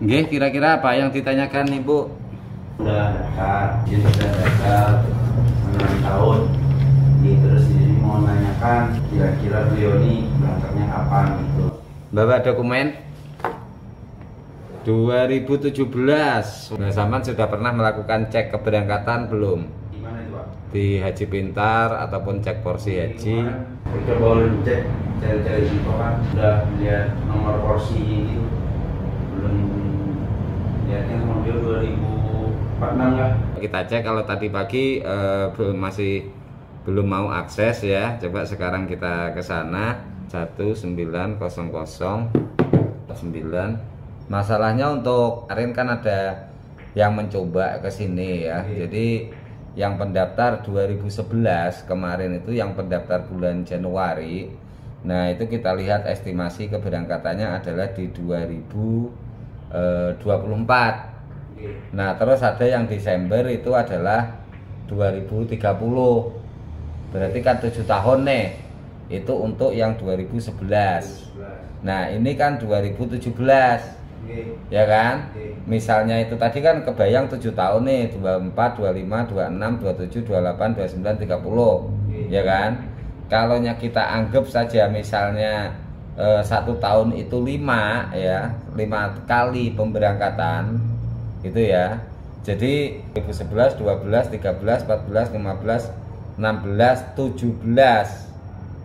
Nggih, kira-kira apa yang ditanyakan Ibu? Udah daftar, dia sudah daftar 6 tahun. Terus ini mau nanyakan kira-kira beliau ini berangkatnya kapan gitu. Bawa dokumen 2017. Nah, Saman sudah pernah melakukan cek keberangkatan belum? Gimana itu Pak? Di Haji Pintar ataupun cek porsi haji? Coba ulun cek, cari-cari info kan. Udah lihat nomor porsi gitu. Belum lihatnya sama beliau 2046 lah. Kita cek kalau tadi pagi masih belum mau akses ya. Coba sekarang kita ke sana 1900 9. Masalahnya untuk kemarin kan ada yang mencoba ke sini ya. Jadi yang pendaftar 2011 kemarin itu yang pendaftar bulan Januari. Nah, itu kita lihat estimasi keberangkatannya adalah di 2024. Nah, terus ada yang Desember itu adalah 2030. Berarti kan 7 tahun nih. Itu untuk yang 2011. Nah, ini kan 2017. Ya kan? Misalnya itu tadi kan kebayang 7 tahun nih, 24, 25, 26, 27, 28, 29, 30. Ya kan? Kalau kita anggap saja misalnya 1 tahun itu 5 ya, 5 kali pemberangkatan gitu ya. Jadi 2011, 12, 13, 14, 15, 16, 17.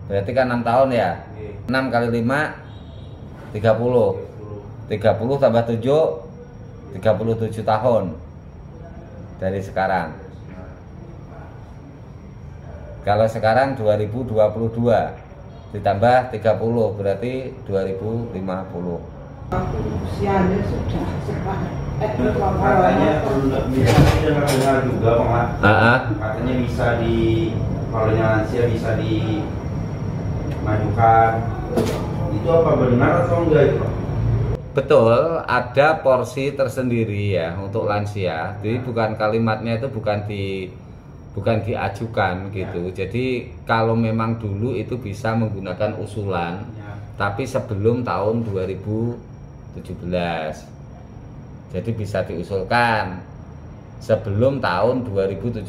Berarti kan 6 tahun ya. 6 kali 5 30. 30 tambah 7 37 tahun dari sekarang. Kalau sekarang 2022 ditambah 30 berarti 2050. Usianya sudah Katanya bisa dengar juga Pak. Katanya bisa kalau yang lansia bisa dimajukan. Itu apa benar atau enggak itu Pak? Betul, ada porsi tersendiri ya untuk lansia. Jadi bukan kalimatnya itu bukan diajukan gitu. Jadi kalau memang dulu itu bisa menggunakan usulan, tapi sebelum tahun 2017. Jadi bisa diusulkan sebelum tahun 2017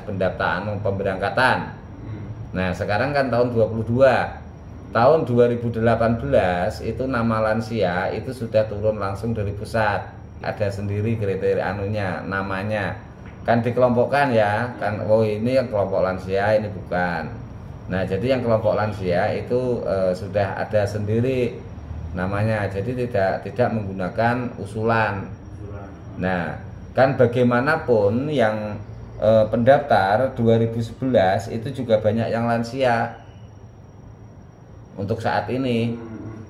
pendaftaran pemberangkatan. Nah, sekarang kan tahun 22. Tahun 2018 itu nama lansia itu sudah turun langsung dari pusat. Ada sendiri kriteria namanya. Kan dikelompokkan ya, kan oh ini yang kelompok lansia, ini bukan. Nah, jadi yang kelompok lansia itu sudah ada sendiri namanya. Jadi tidak menggunakan usulan. Nah, kan bagaimanapun yang pendaftar 2011 itu juga banyak yang lansia. Untuk saat ini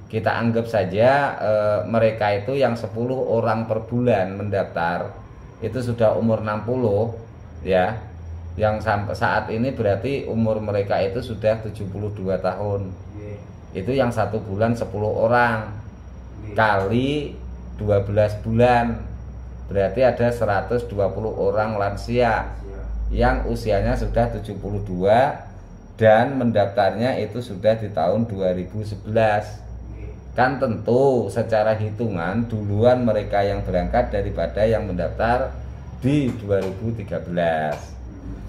kita anggap saja mereka itu yang 10 orang per bulan mendaftar itu sudah umur 60 ya. Yang sampai saat ini berarti umur mereka itu sudah 72 tahun. Itu yang 1 bulan 10 orang kali 12 bulan berarti ada 120 orang lansia yang usianya sudah 72 dan mendaftarnya itu sudah di tahun 2011. Kan tentu secara hitungan duluan mereka yang berangkat daripada yang mendaftar di 2013.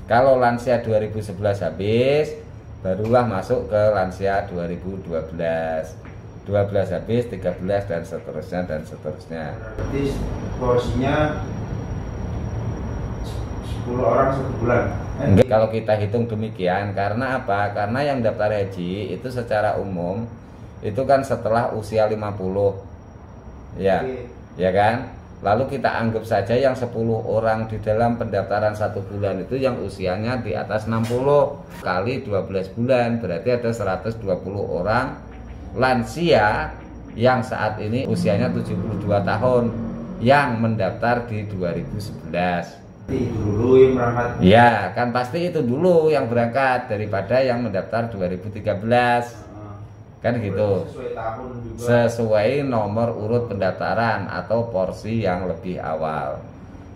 Kalau lansia 2011 habis, barulah masuk ke lansia 2012. 12 habis, 13 dan seterusnya dan seterusnya. Berarti porsinya 10 orang 1 bulan. Enggak, kalau kita hitung demikian, karena apa? Karena yang daftar haji itu secara umum itu kan setelah usia 50 ya, ya kan? Lalu kita anggap saja yang 10 orang di dalam pendaftaran 1 bulan itu yang usianya di atas 60 kali 12 bulan berarti ada 120 orang lansia yang saat ini usianya 72 tahun yang mendaftar di 2011. Itu dulu yang berangkat. Ya, kan pasti itu dulu yang berangkat daripada yang mendaftar 2013. Kan gitu. Sesuai tahun juga. Sesuai nomor urut pendaftaran atau porsi yang lebih awal.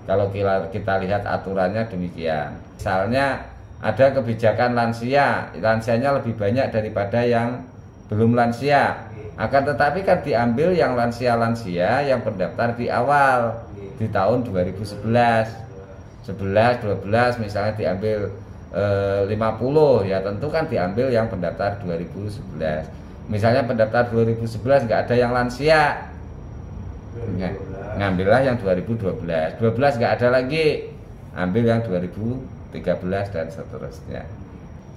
Kalau kita lihat aturannya demikian. Misalnya ada kebijakan lansianya lebih banyak daripada yang belum lansia. Akan tetapi kan diambil yang lansia-lansia yang pendaftar di awal di tahun 2011, 11, 12 misalnya diambil 50 ya, tentu kan diambil yang pendaftar 2011. Misalnya pendaftar 2011 nggak ada yang lansia, ngambillah yang 2012. 12 nggak ada lagi, ambil yang 2013 dan seterusnya.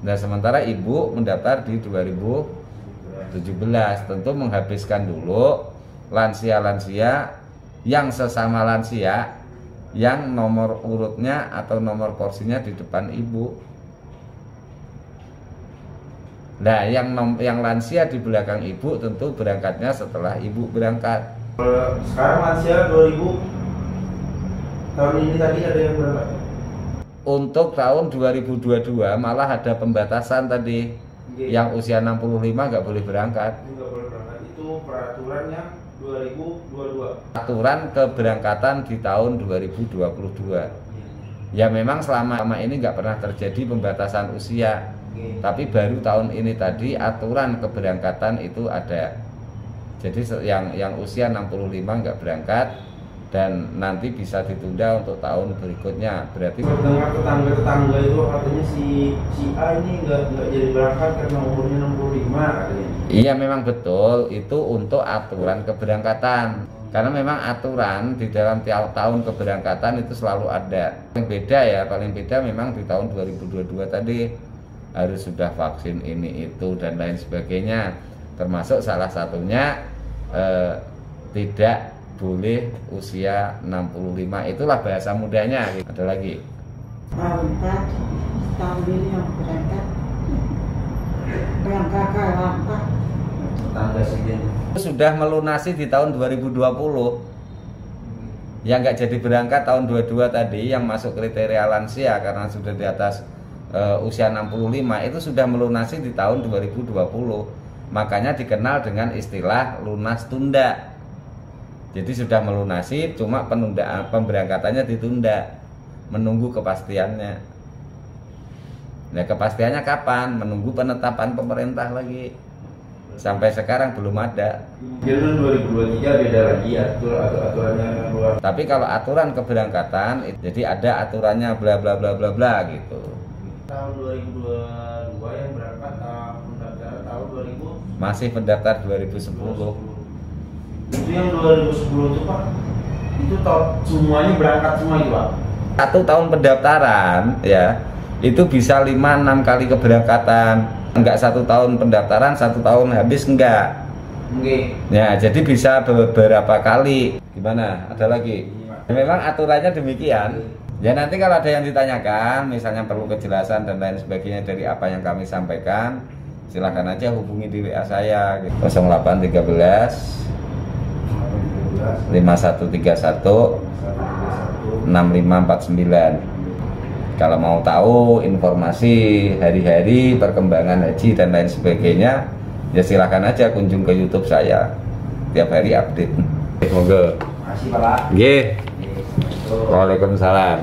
Nah sementara ibu mendaftar di 2017, tentu menghabiskan dulu lansia-lansia yang sesama lansia yang nomor urutnya atau nomor porsinya di depan ibu. Nah yang lansia di belakang ibu tentu berangkatnya setelah ibu berangkat. Sekarang lansia 2000 tahun ini tadi ada yang berangkat? Untuk tahun 2022 malah ada pembatasan tadi. Yang usia 65 nggak boleh berangkat. Nggak boleh berangkat, itu peraturan yang 2022. Aturan keberangkatan di tahun 2022. Ya memang selama ini nggak pernah terjadi pembatasan usia. Tapi baru tahun ini tadi aturan keberangkatan itu ada. Jadi yang usia 65 nggak berangkat dan nanti bisa ditunda untuk tahun berikutnya. Berarti dengar tetangga itu katanya si A ini nggak jadi berangkat karena umurnya 65 katanya. Iya memang betul, itu untuk aturan keberangkatan. Karena memang aturan di dalam tiap tahun keberangkatan itu selalu ada. Yang beda ya, paling beda memang di tahun 2022 tadi harus sudah vaksin ini itu dan lain sebagainya. Termasuk salah satunya tidak boleh usia 65, itulah bahasa mudahnya. Ada lagi tahun ini yang berangkat ke apa? Tetangga sini sudah melunasi di tahun 2020 yang nggak jadi berangkat tahun 22 tadi yang masuk kriteria lansia karena sudah di atas usia 65 itu sudah melunasi di tahun 2020. Makanya dikenal dengan istilah lunas tunda. Jadi sudah melunasi, cuma penundaan pemberangkatannya ditunda, menunggu kepastiannya. Nah kepastiannya kapan? Menunggu penetapan pemerintah lagi. Sampai sekarang belum ada. Jadi 2023 beda lagi aturannya keluar. Tapi kalau aturan keberangkatan, jadi ada aturannya bla bla bla bla bla gitu. Tahun 2022 yang berangkat pendaftaran tahun 2000 masih pendaftar 2010. Itu yang 2010 itu Pak, itu semuanya berangkat semua itu Pak? 1 tahun pendaftaran ya, itu bisa 5-6 kali keberangkatan. Enggak 1 tahun pendaftaran, 1 tahun habis enggak. Ya jadi bisa beberapa kali. Gimana? Ada lagi? Memang aturannya demikian. Ya nanti kalau ada yang ditanyakan, misalnya perlu kejelasan dan lain sebagainya dari apa yang kami sampaikan, silahkan aja hubungi di WA saya 0813 5131 6549. Kalau mau tahu informasi hari-hari perkembangan haji dan lain sebagainya, ya silahkan aja kunjung ke YouTube saya. Tiap hari update. Semoga. Makasih Pak. Nggih. Waalaikumsalam.